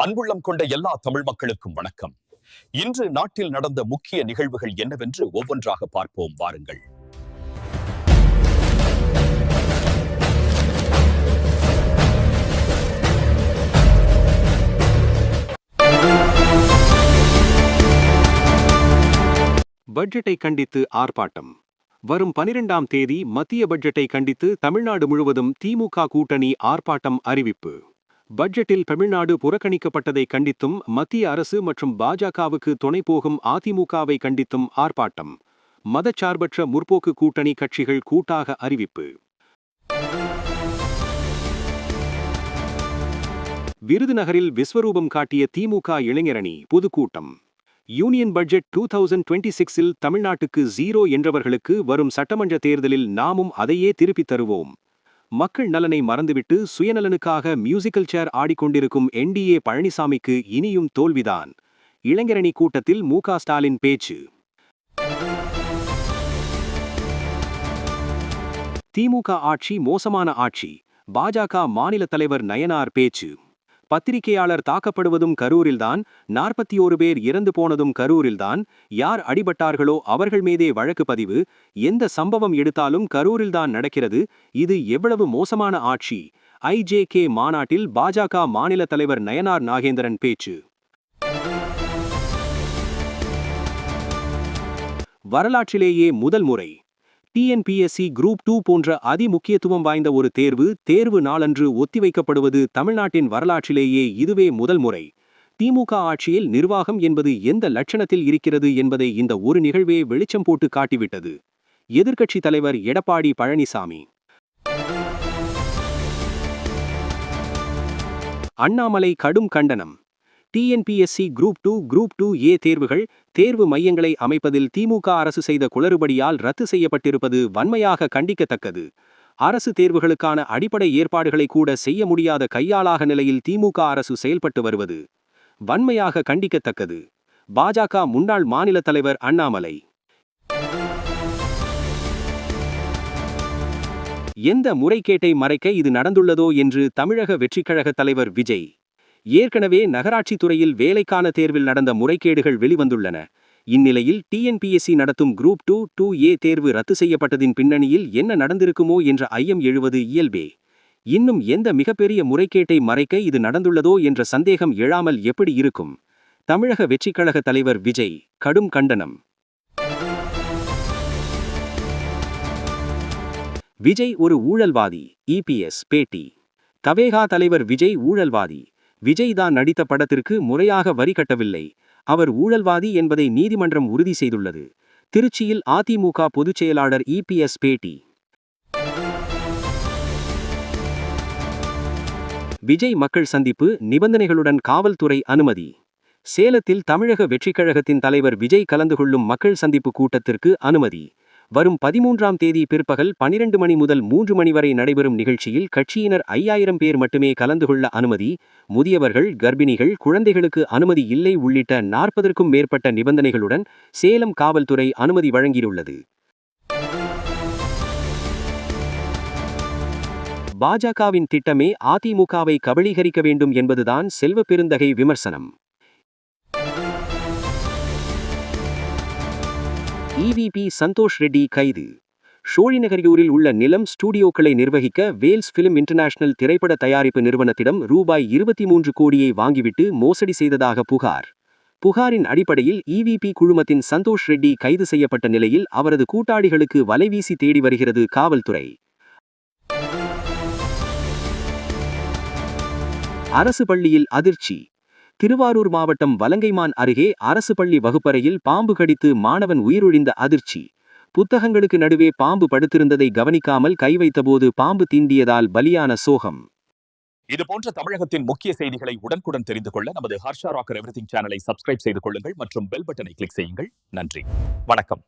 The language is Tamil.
அன்புள்ளம் கொண்ட எல்லா தமிழ் மக்களுக்கும் வணக்கம். இன்று நாட்டில் நடந்த முக்கிய நிகழ்வுகள் என்னவென்று ஒவ்வொன்றாக பார்ப்போம் வாருங்கள். பட்ஜெட்டை கண்டித்து ஆர்ப்பாட்டம். வரும் 12ஆம் தேதி மத்திய பட்ஜெட்டை கண்டித்து தமிழ்நாடு முழுவதும் திமுக கூட்டணி ஆர்ப்பாட்டம் அறிவிப்பு. பட்ஜெட்டில் தமிழ்நாடு புறக்கணிக்கப்பட்டதை கண்டித்தும் மத்திய அரசு மற்றும் பாஜகவுக்கு துணை போகும் அதிமுகவை கண்டித்தும் ஆர்ப்பாட்டம். மதச்சார்பற்ற முற்போக்கு கூட்டணி கட்சிகள் கூட்டாக அறிவிப்பு. விருதுநகரில் விஸ்வரூபம் காட்டிய திமுக இளைஞரணி பொதுக்கூட்டம். யூனியன் பட்ஜெட் 2026இல் தமிழ்நாட்டுக்கு 0 என்றவர்களுக்கு வரும் சட்டமன்ற தேர்தலில் நாமும் அதையே திருப்பித் தருவோம். மக்கள் நலனை மறந்துவிட்டு சுயநலனுக்காக மியூசிக்கல் சேர் ஆடிக்கொண்டிருக்கும் NDA பழனிசாமிக்கு இனியும் தோல்விதான். இளைஞரணி கூட்டத்தில் மு.க. ஸ்டாலின் பேச்சு. திமுக ஆட்சி மோசமான ஆட்சி. பாஜக மாநில தலைவர் நயனார் பேச்சு. பத்திரிகையாளர் தாக்கப்படுவதும் கரூரில்தான், 41 பேர் இறந்து போனதும் கரூரில்தான், யார் அடிபட்டார்களோ அவர்கள் மீதே வழக்கு பதிவு, எந்த சம்பவம் எடுத்தாலும் கரூரில்தான் நடக்கிறது, இது எவ்வளவு மோசமான ஆட்சி. IJK மாநாட்டில் பாஜக மாநில தலைவர் நயனார் நாகேந்திரன் பேச்சு. வரலாற்றிலேயே முதல் முறை TNPSC குரூப் 2 போன்ற அதிமுக்கியத்துவம் வாய்ந்த ஒரு தேர்வு நாளன்று ஒத்திவைக்கப்படுவது தமிழ்நாட்டின் வரலாற்றிலேயே இதுவே முதல் முறை. திமுக ஆட்சியில் நிர்வாகம் என்பது எந்த லட்சணத்தில் இருக்கிறது என்பதை இந்த ஒரு நிகழ்வே வெளிச்சம் போட்டு காட்டிவிட்டது. எதிர்க்கட்சி தலைவர் எடப்பாடி பழனிசாமி. அண்ணாமலை கடும் கண்டனம். TNPSC குரூப் 2A தேர்வு மையங்களை அமைப்பதில் திமுக அரசு செய்த குளறுபடியால் ரத்து செய்யப்பட்டிருப்பது வன்மையாக கண்டிக்கத்தக்கது. அரசு தேர்வுகளுக்கான அடிப்படை ஏற்பாடுகளை கூட செய்ய முடியாத கையாளாக நிலையில் திமுக அரசு செயல்பட்டு வருவது வன்மையாக கண்டிக்கத்தக்கது. பாஜக முன்னாள் மாநில தலைவர் அண்ணாமலை. எந்த முறைகேட்டை மறைக்க இது நடந்துள்ளதோ என்று தமிழக வெற்றிக்கழக தலைவர் விஜய். ஏற்கனவே நகராட்சி துறையில் வேலைக்கான தேர்வில் நடந்த முறைகேடுகள் வெளிவந்துள்ளன. இந்நிலையில் TNPSC நடத்தும் குரூப் 2A தேர்வு ரத்து செய்யப்பட்டதின் பின்னணியில் என்ன நடந்திருக்குமோ என்ற ஐயம் எழுவது இயல்பே. இன்னும் எந்த மிகப்பெரிய முறைகேட்டை மறைக்க இது நடந்துள்ளதோ என்ற சந்தேகம் எழாமல் எப்படி இருக்கும்? தமிழக வெற்றிக்கழக தலைவர் விஜய் கடும் கண்டனம். விஜய் ஒரு ஊழல்வாதி. EPS பேட்டி. தவேகா தலைவர் விஜய் ஊழல்வாதி. விஜய் தான் நடித்த படத்திற்கு முறையாக வரி கட்டவில்லை, அவர் ஊழல்வாதி என்பதை நீதிமன்றம் உறுதி செய்துள்ளது. திருச்சியில் அதிமுக பொதுச் செயலாளர் EPS பேட்டி. விஜய் மக்கள் சந்திப்பு நிபந்தனைகளுடன் காவல்துறை அனுமதி. சேலத்தில் தமிழக வெற்றிக்கழகத்தின் தலைவர் விஜய் கலந்து கொள்ளும் மக்கள் சந்திப்பு கூட்டத்திற்கு அனுமதி. வரும் 13ஆம் தேதி பிற்பகல் 12 மணி முதல் 3 மணி வரை நடைபெறும் நிகழ்ச்சியில் கட்சியினர் 5000 பேர் மட்டுமே கலந்து கொள்ள அனுமதி. முதியவர்கள், கர்ப்பிணிகள், குழந்தைகளுக்கு அனுமதி இல்லை உள்ளிட்ட 40க்கும் மேற்பட்ட நிபந்தனைகளுடன் சேலம் காவல்துறை அனுமதி வழங்கியுள்ளது. பாஜகவின் திட்டமே அதிமுகவை கபளீகரிக்க வேண்டும் என்பதுதான் செல்வ பெருந்தகை விமர்சனம். EVP சந்தோஷ் ரெட்டி கைது. ஷோழிநகரியூரில் உள்ள நிலம் ஸ்டூடியோக்களை நிர்வகிக்க வேல்ஸ் பிலிம் இன்டர்நேஷனல் திரைப்பட தயாரிப்பு நிறுவனத்திடம் ரூபாய் 23 கோடியை வாங்கிவிட்டு மோசடி செய்ததாக புகார். புகாரின் அடிப்படையில் EVP குழுமத்தின் சந்தோஷ் ரெட்டி கைது செய்யப்பட்ட நிலையில் அவரது கூட்டாளிகளுக்கு வலைவீசி தேடி வருகிறது காவல்துறை. அரசு பள்ளியில் அதிர்ச்சி. திருவாரூர் மாவட்டம் வலங்கைமான் அருகே அரசு பள்ளி வகுப்பறையில் பாம்பு கடித்து மாணவன் உயிரிழந்த அதிர்ச்சி. புத்தகங்களுக்கு நடுவே பாம்பு படுத்திருந்ததை கவனிக்காமல் கை வைத்தபோது பாம்பு தீண்டியதால் பலியான சோகம். இதுபோன்ற தமிழகத்தின் முக்கிய செய்திகளை உடனுக்குடன் தெரிந்து கொள்ள நமது ஹர்ஷா ராக்கர் எவ்ரிதிங் சேனலை சப்ஸ்கிரைப் செய்து கொள்ளுங்கள் மற்றும் பெல் பட்டனை கிளிக் செய்யுங்கள். நன்றி, வணக்கம்.